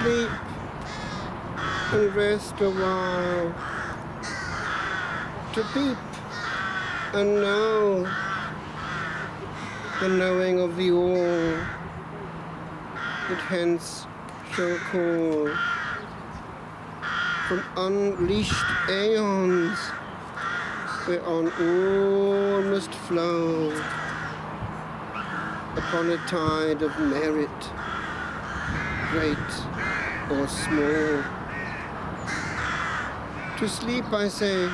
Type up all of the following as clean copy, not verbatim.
sleep and rest a while, to peep and know the knowing of the all, it hence shall call from unleashed aeons, whereon all must flow upon a tide of merit, great or small. To sleep, I say,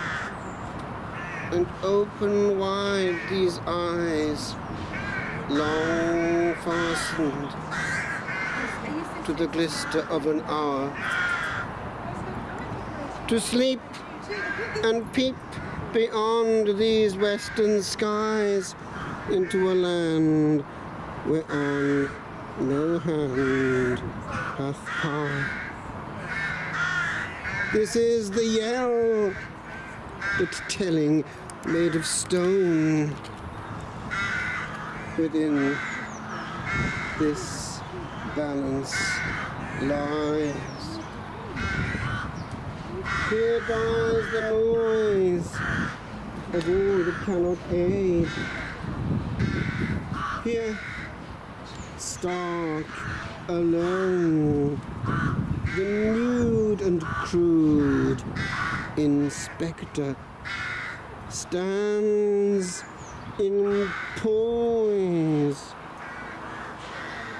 and open wide these eyes, long fastened to the glister of an hour. To sleep and peep beyond these western skies into a land whereon no hand hath power. This is the yell, but telling, made of stone. Within this balance lies. Here dies the noise of all that cannot aid. Here, stark, alone, the nude and crude inspector stands in poise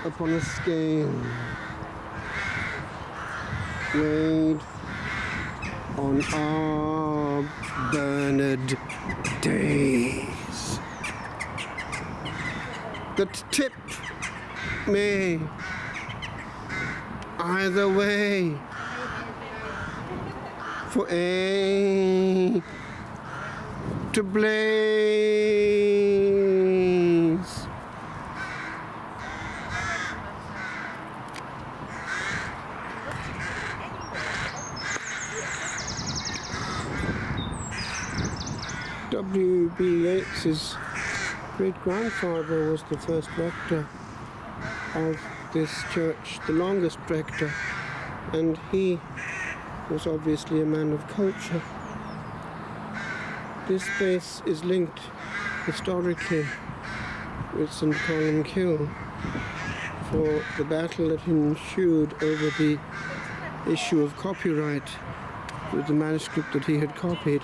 upon a scale, weighed on our burned days, that tip me either way, for a to blaze. W.B. Yeats's great-grandfather was the first rector of this church, the longest rector, and he was obviously a man of culture. This place is linked historically with St. Columkill, for the battle that ensued over the issue of copyright with the manuscript that he had copied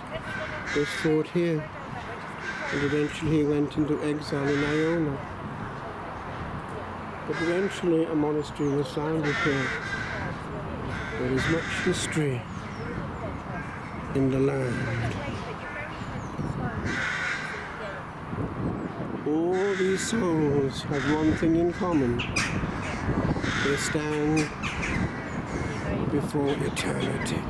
was fought here, and eventually he went into exile in Iona. But eventually a monastery was founded here. There is much history in the land. All these souls have one thing in common. They stand before eternity.